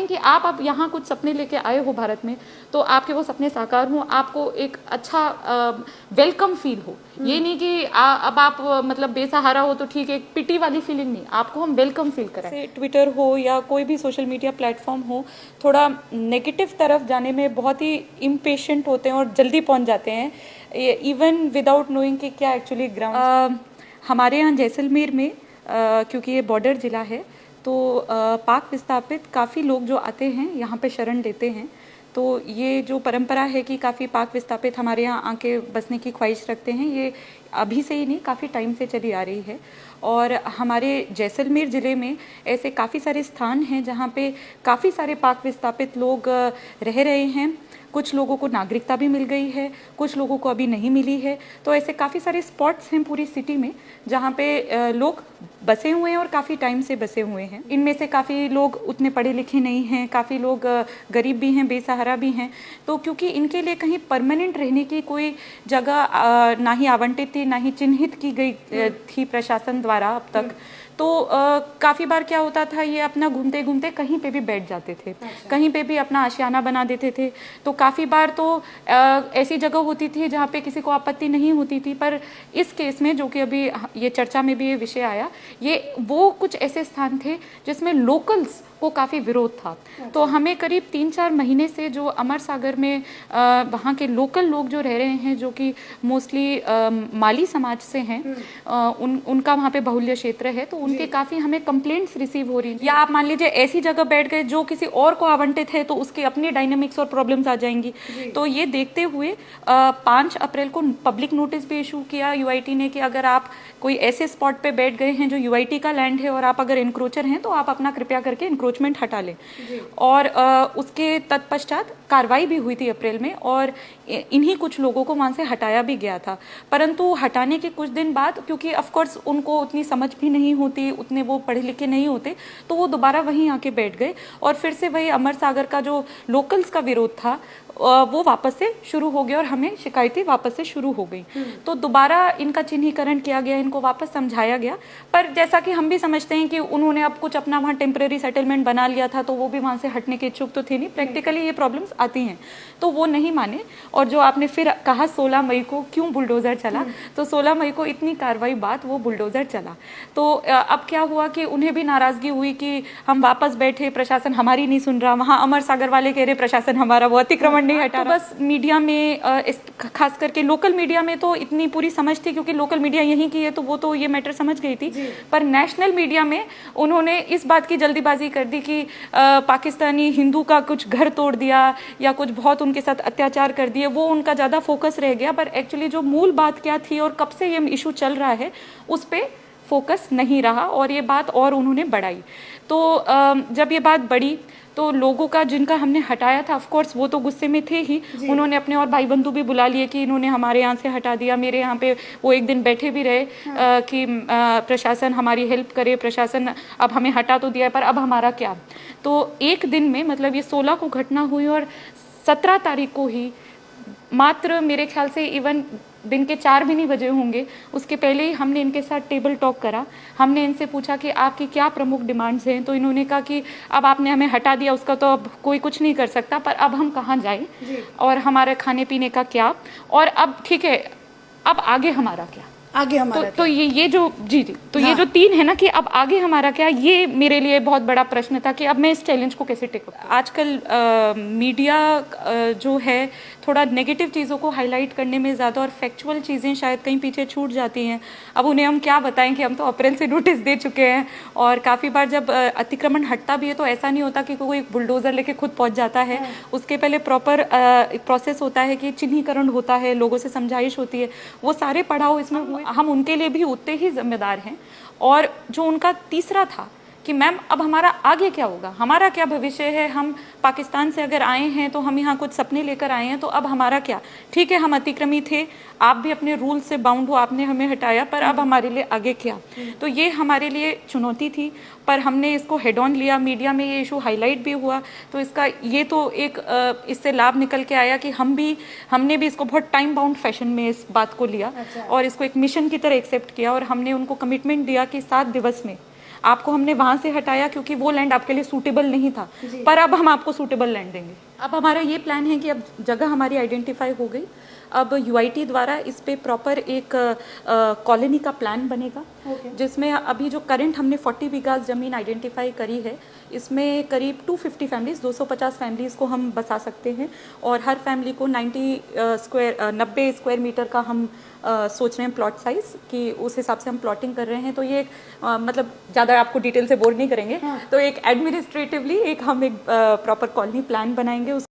हैं कि आप अब यहाँ कुछ सपने लेके आए हो भारत में, तो आपके वो सपने साकार हों, आपको एक अच्छा वेलकम फील हो। ये नहीं कि अब आप मतलब बेसहारा हो तो ठीक है, एक पिटी वाली फीलिंग नहीं, आपको हम वेलकम फील कराएं। ट्विटर हो या कोई भी सोशल मीडिया प्लेटफॉर्म हो, थोड़ा नेगेटिव तरफ जाने में बहुत ही इम्पेशेंट होते हैं और जल्दी पहुंच जाते हैं, इवन विदाउट नोइंग कि क्या एक्चुअली ग्राउंड। हमारे यहाँ जैसलमेर में क्योंकि ये बॉर्डर ज़िला है, तो पाक विस्थापित काफ़ी लोग जो आते हैं यहाँ पे शरण लेते हैं। तो ये जो परंपरा है कि काफ़ी पाक विस्थापित हमारे यहाँ आके बसने की ख्वाहिश रखते हैं, ये अभी से ही नहीं, काफ़ी टाइम से चली आ रही है। और हमारे जैसलमेर ज़िले में ऐसे काफ़ी सारे स्थान हैं जहाँ पे काफ़ी सारे पाक विस्थापित लोग रह रहे हैं। कुछ लोगों को नागरिकता भी मिल गई है, कुछ लोगों को अभी नहीं मिली है। तो ऐसे काफ़ी सारे स्पॉट्स हैं पूरी सिटी में जहाँ पे लोग बसे हुए हैं और काफ़ी टाइम से बसे हुए हैं। इनमें से काफ़ी लोग उतने पढ़े लिखे नहीं हैं, काफ़ी लोग गरीब भी हैं, बेसहारा भी हैं। तो क्योंकि इनके लिए कहीं परमानेंट रहने की कोई जगह ना ही आवंटित थी, ना ही चिन्हित की गई थी प्रशासन द्वारा अब तक, तो काफ़ी बार क्या होता था, ये अपना घूमते घूमते कहीं पे भी बैठ जाते थे। अच्छा। कहीं पे भी अपना आशियाना बना देते थे। तो काफ़ी बार तो ऐसी जगह होती थी जहाँ पे किसी को आपत्ति नहीं होती थी। पर इस केस में जो कि अभी ये चर्चा में भी ये विषय आया, ये वो कुछ ऐसे स्थान थे जिसमें लोकल्स को काफ़ी विरोध था। अच्छा। तो हमें करीब 3-4 महीने से जो अमर सागर में वहाँ के लोकल लोग जो रह रहे हैं, जो कि मोस्टली माली समाज से हैं, उनका वहाँ पे बाहुल्य क्षेत्र है, तो उनके काफ़ी हमें कंप्लेंट्स रिसीव हो रही हैं। या आप मान लीजिए ऐसी जगह बैठ गए जो किसी और को आवंटित है, तो उसके अपनी डायनेमिक्स और प्रॉब्लम्स आ जाएंगी। तो ये देखते हुए 5 अप्रैल को पब्लिक नोटिस भी इशू किया यूआईटी ने कि अगर आप कोई ऐसे स्पॉट पे बैठ गए हैं जो यूआईटी का लैंड है और आप अगर इंक्रोचर हैं, तो आप अपना कृपया करके इंक्रोचमेंट हटा लें। और उसके तत्पश्चात कार्रवाई भी हुई थी अप्रैल में, और इन्हीं कुछ लोगों को वहाँ से हटाया भी गया था। परंतु हटाने के कुछ दिन बाद, क्योंकि ऑफकोर्स उनको उतनी समझ भी नहीं होती, उतने वो पढ़े लिखे नहीं होते, तो वो दोबारा वहीं आके बैठ गए और फिर से वही अमर सागर का जो लोकल्स का विरोध था वो वापस से शुरू हो गया और हमें शिकायतें वापस से शुरू हो गई। तो दोबारा इनका चिन्हीकरण किया गया, इनको वापस समझाया गया। पर जैसा कि हम भी समझते हैं कि उन्होंने अब कुछ अपना वहाँ टेम्परेरी सेटलमेंट बना लिया था, तो वो भी वहाँ से हटने के इच्छुक तो थे नहीं। प्रैक्टिकली ये प्रॉब्लम्स आती हैं, तो वो नहीं माने। और जो आपने फिर कहा 16 मई को क्यों बुलडोज़र चला, तो 16 मई को इतनी कार्रवाई बाद वो बुलडोज़र चला। तो अब क्या हुआ कि उन्हें भी नाराज़गी हुई कि हम वापस बैठे, प्रशासन हमारी नहीं सुन रहा। वहाँ अमर सागर वाले कह रहे प्रशासन हमारा वो अतिक्रमण नहीं हटा। तो बस मीडिया में खास करके लोकल मीडिया में तो इतनी पूरी समझ थी, क्योंकि लोकल मीडिया यहीं की है, तो वो तो ये मैटर समझ गई थी। पर नेशनल मीडिया में उन्होंने इस बात की जल्दीबाजी कर दी कि पाकिस्तानी हिंदू का कुछ घर तोड़ दिया या कुछ बहुत उनके साथ अत्याचार कर दिए, वो उनका ज़्यादा फोकस रह गया। पर एक्चुअली जो मूल बात क्या थी और कब से ये इशू चल रहा है, उस पर फोकस नहीं रहा और ये बात और उन्होंने बढ़ाई। तो जब ये बात बढ़ी तो लोगों का जिनका हमने हटाया था, ऑफ कोर्स वो तो गुस्से में थे ही। उन्होंने अपने और भाई बंधु भी बुला लिए कि इन्होंने हमारे यहाँ से हटा दिया। मेरे यहाँ पे वो एक दिन बैठे भी रहे कि प्रशासन हमारी हेल्प करे, प्रशासन अब हमें हटा तो दिया पर अब हमारा क्या। तो एक दिन में, मतलब ये 16 को घटना हुई और 17 तारीख को ही, मात्र मेरे ख्याल से इवन दिन के 4 भी नहीं बजे होंगे, उसके पहले ही हमने इनके साथ टेबल टॉक करा। हमने इनसे पूछा कि आपकी क्या प्रमुख डिमांड्स हैं, तो इन्होंने कहा कि अब आपने हमें हटा दिया, उसका तो अब कोई कुछ नहीं कर सकता, पर अब हम कहाँ जाएं और हमारे खाने पीने का क्या, और अब ठीक है अब आगे हमारा क्या, आगे हमारा तो ये जो तो हाँ। ये जो 3 है ना कि अब आगे हमारा क्या, ये मेरे लिए बहुत बड़ा प्रश्न था कि अब मैं इस चैलेंज को कैसे टेक करूं। आजकल मीडिया जो है थोड़ा नेगेटिव चीज़ों को हाईलाइट करने में ज़्यादा, और फैक्चुअल चीज़ें शायद कहीं पीछे छूट जाती हैं। अब उन्हें हम क्या बताएं कि हम तो अप्रैल से नोटिस दे चुके हैं, और काफ़ी बार जब अतिक्रमण हटता भी है तो ऐसा नहीं होता कि कोई बुलडोज़र लेके खुद पहुँच जाता है। उसके पहले प्रॉपर प्रोसेस होता है कि चिन्हीकरण होता है, लोगों से समझाइश होती है, वो सारे पड़ाव इसमें हुए। हम उनके लिए भी उतने ही जिम्मेदार हैं। और जो उनका तीसरा था कि मैम अब हमारा आगे क्या होगा, हमारा क्या भविष्य है, हम पाकिस्तान से अगर आए हैं तो हम यहाँ कुछ सपने लेकर आए हैं, तो अब हमारा क्या। ठीक है, हम अतिक्रमी थे, आप भी अपने रूल से बाउंड हो, आपने हमें हटाया, पर अब हमारे लिए आगे क्या। तो ये हमारे लिए चुनौती थी, पर हमने इसको हेड ऑन लिया। मीडिया में ये इशू हाईलाइट भी हुआ, तो इसका ये तो एक इससे लाभ निकल के आया कि हमने भी इसको बहुत टाइम बाउंड फैशन में इस बात को लिया और इसको एक मिशन की तरह एक्सेप्ट किया, और हमने उनको कमिटमेंट दिया कि 7 दिवस में आपको हमने वहाँ से हटाया क्योंकि वो लैंड आपके लिए सूटेबल नहीं था, पर अब हम आपको सूटेबल लैंड देंगे। अब हमारा ये प्लान है कि अब जगह हमारी आइडेंटिफाई हो गई, अब यूआईटी द्वारा इस पे प्रॉपर एक कॉलोनी का प्लान बनेगा, जिसमें अभी जो करंट हमने 40 बीघास ज़मीन आइडेंटिफाई करी है, इसमें करीब 250 फैमिलीज़ 250 फैमिलीज़ को हम बसा सकते हैं, और हर फैमिली को 90 स्क्वायर मीटर का हम सोच रहे हैं प्लॉट साइज, कि उस हिसाब से हम प्लॉटिंग कर रहे हैं। तो ये मतलब ज़्यादा आपको डिटेल से बोर नहीं करेंगे, तो एक एडमिनिस्ट्रेटिवली एक हम एक प्रॉपर कॉलोनी प्लान बनाएंगे,